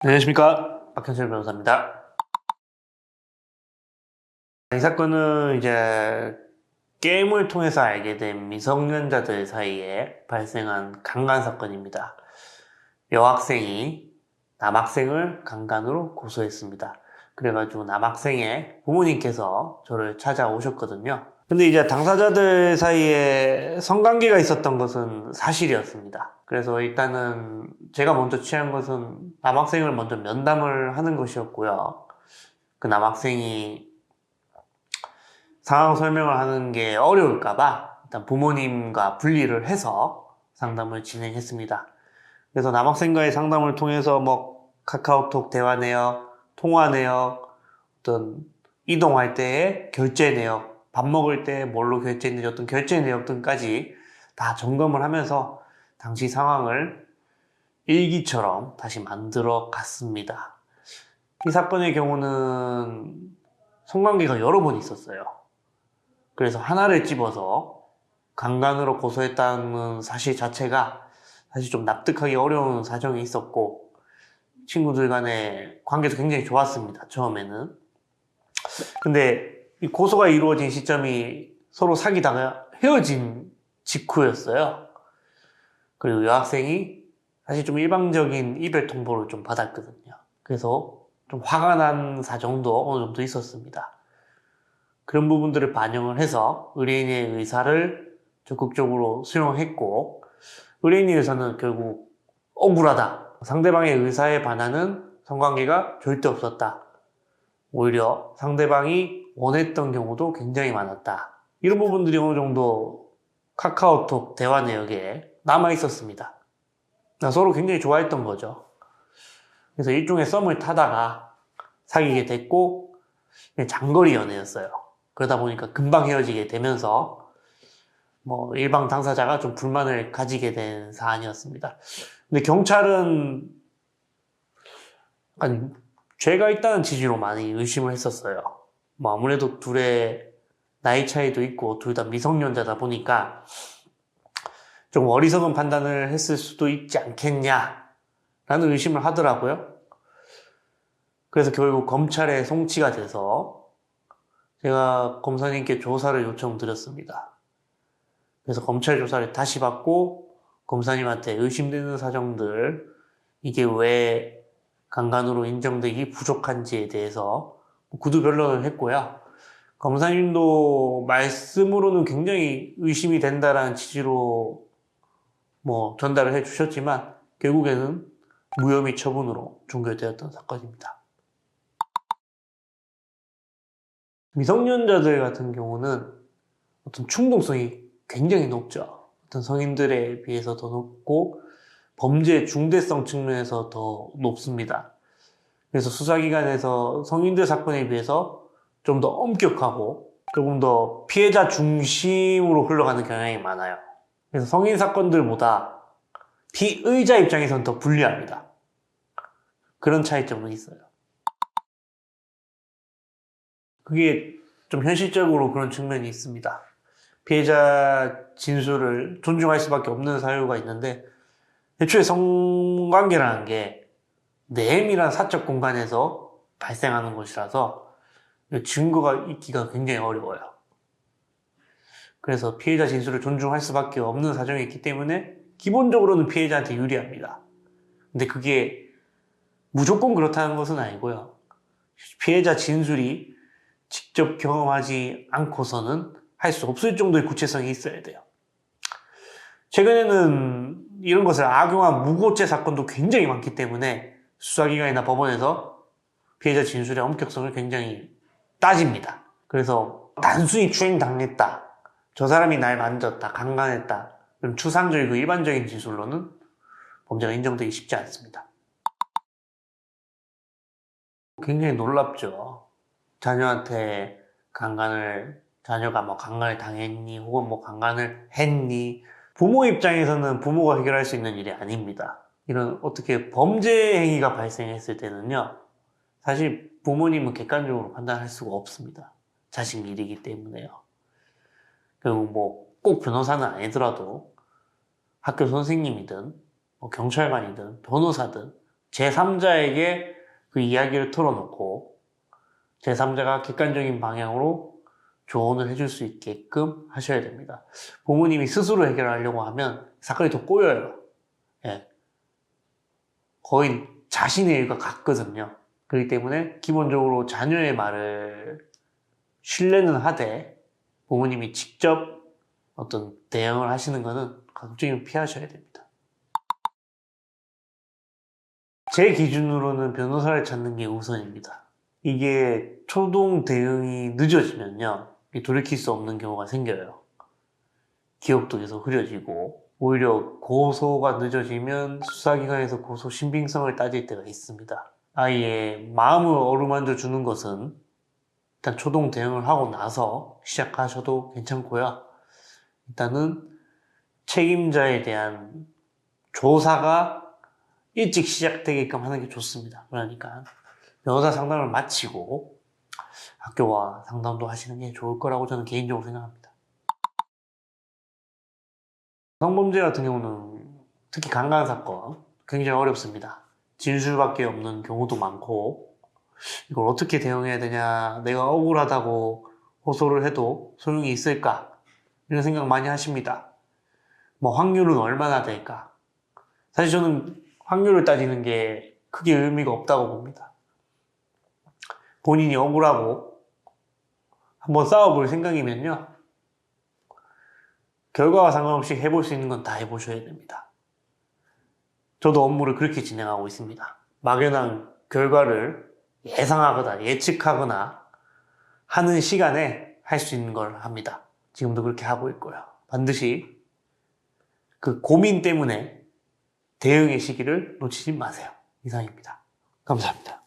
안녕하십니까, 박현철 변호사입니다. 이 사건은 이제 게임을 통해서 알게 된 미성년자들 사이에 발생한 강간 사건입니다. 여학생이 남학생을 강간으로 고소했습니다. 그래가지고 남학생의 부모님께서 저를 찾아오셨거든요. 근데 이제 당사자들 사이에 성관계가 있었던 것은 사실이었습니다. 그래서 일단은 제가 먼저 취한 것은 남학생을 먼저 면담을 하는 것이었고요. 그 남학생이 상황 설명을 하는 게 어려울까봐 일단 부모님과 분리를 해서 상담을 진행했습니다. 그래서 남학생과의 상담을 통해서 뭐 카카오톡 대화 내역, 통화 내역, 어떤 이동할 때의 결제 내역, 밥 먹을 때 뭘로 결제했는지 어떤 결제 내역 등까지 다 점검을 하면서 당시 상황을 일기처럼 다시 만들어 갔습니다. 이 사건의 경우는 성관계가 여러 번 있었어요. 그래서 하나를 집어서 강간으로 고소했다는 사실 자체가 사실 좀 납득하기 어려운 사정이 있었고, 친구들 간의 관계도 굉장히 좋았습니다, 처음에는. 근데 이 고소가 이루어진 시점이 서로 사귀다가 헤어진 직후였어요. 그리고 여학생이 사실 좀 일방적인 이별 통보를 좀 받았거든요. 그래서 좀 화가 난 사정도 어느 정도 있었습니다. 그런 부분들을 반영을 해서 의뢰인의 의사를 적극적으로 수용했고, 의뢰인의 의사는 결국 억울하다, 상대방의 의사에 반하는 성관계가 절대 없었다, 오히려 상대방이 원했던 경우도 굉장히 많았다, 이런 부분들이 어느 정도 카카오톡 대화 내역에 남아 있었습니다. 서로 굉장히 좋아했던 거죠. 그래서 일종의 썸을 타다가 사귀게 됐고, 장거리 연애였어요. 그러다 보니까 금방 헤어지게 되면서 뭐 일방 당사자가 좀 불만을 가지게 된 사안이었습니다. 근데 경찰은 약간 죄가 있다는 취지로 많이 의심을 했었어요. 뭐 아무래도 둘의 나이 차이도 있고 둘 다 미성년자다 보니까 좀 어리석은 판단을 했을 수도 있지 않겠냐라는 의심을 하더라고요. 그래서 결국 검찰에 송치가 돼서 제가 검사님께 조사를 요청드렸습니다. 그래서 검찰 조사를 다시 받고 검사님한테 의심되는 사정들, 이게 왜 강간으로 인정되기 부족한지에 대해서 구두 변론을 했고요. 검사님도 말씀으로는 굉장히 의심이 된다라는 취지로 뭐 전달을 해주셨지만 결국에는 무혐의 처분으로 종결되었던 사건입니다. 미성년자들 같은 경우는 어떤 충동성이 굉장히 높죠. 어떤 성인들에 비해서 더 높고 범죄의 중대성 측면에서 더 높습니다. 그래서 수사기관에서 성인들 사건에 비해서 좀 더 엄격하고 조금 더 피해자 중심으로 흘러가는 경향이 많아요. 그래서 성인 사건들보다 피의자 입장에서는 더 불리합니다. 그런 차이점은 있어요. 그게 좀 현실적으로 그런 측면이 있습니다. 피해자 진술을 존중할 수밖에 없는 사유가 있는데, 애초에 성관계라는 게 내밀한 사적 공간에서 발생하는 것이라서 증거가 있기가 굉장히 어려워요. 그래서 피해자 진술을 존중할 수밖에 없는 사정이 있기 때문에 기본적으로는 피해자한테 유리합니다. 근데 그게 무조건 그렇다는 것은 아니고요. 피해자 진술이 직접 경험하지 않고서는 할 수 없을 정도의 구체성이 있어야 돼요. 최근에는 이런 것을 악용한 무고죄 사건도 굉장히 많기 때문에 수사기관이나 법원에서 피해자 진술의 엄격성을 굉장히 따집니다. 그래서 단순히 추행당했다, 저 사람이 날 만졌다, 강간했다, 이런 추상적이고 일반적인 진술로는 범죄가 인정되기 쉽지 않습니다. 굉장히 놀랍죠. 자녀한테 자녀가 뭐 강간을 당했니, 혹은 뭐 강간을 했니, 부모 입장에서는 부모가 해결할 수 있는 일이 아닙니다. 이런 어떻게 범죄 행위가 발생했을 때는요, 사실 부모님은 객관적으로 판단할 수가 없습니다. 자식 일이기 때문에요. 결국 뭐 꼭 변호사는 아니더라도 학교 선생님이든 뭐 경찰관이든 변호사든 제3자에게 그 이야기를 털어놓고 제3자가 객관적인 방향으로 조언을 해줄 수 있게끔 하셔야 됩니다. 부모님이 스스로 해결하려고 하면 사건이 더 꼬여요. 예. 거의 자신의 일과 같거든요. 그렇기 때문에 기본적으로 자녀의 말을 신뢰는 하되 부모님이 직접 어떤 대응을 하시는 것은 가급적이면 피하셔야 됩니다. 제 기준으로는 변호사를 찾는 게 우선입니다. 이게 초동 대응이 늦어지면요, 돌이킬 수 없는 경우가 생겨요. 기억도 계속 흐려지고, 오히려 고소가 늦어지면 수사기관에서 고소 신빙성을 따질 때가 있습니다. 아이의 마음을 어루만져 주는 것은 일단 초동 대응을 하고 나서 시작하셔도 괜찮고요. 일단은 책임자에 대한 조사가 일찍 시작되게끔 하는 게 좋습니다. 그러니까 변호사 상담을 마치고 학교와 상담도 하시는 게 좋을 거라고 저는 개인적으로 생각합니다. 성범죄 같은 경우는 특히 강간 사건 굉장히 어렵습니다. 진술밖에 없는 경우도 많고 이걸 어떻게 대응해야 되냐, 내가 억울하다고 호소를 해도 소용이 있을까, 이런 생각 많이 하십니다. 뭐 확률은 얼마나 될까? 사실 저는 확률을 따지는 게 크게 의미가 없다고 봅니다. 본인이 억울하고 한번 싸워볼 생각이면요, 결과와 상관없이 해볼 수 있는 건 다 해보셔야 됩니다. 저도 업무를 그렇게 진행하고 있습니다. 막연한 결과를 예상하거나 예측하거나 하는 시간에 할 수 있는 걸 합니다. 지금도 그렇게 하고 있고요. 반드시 그 고민 때문에 대응의 시기를 놓치지 마세요. 이상입니다. 감사합니다.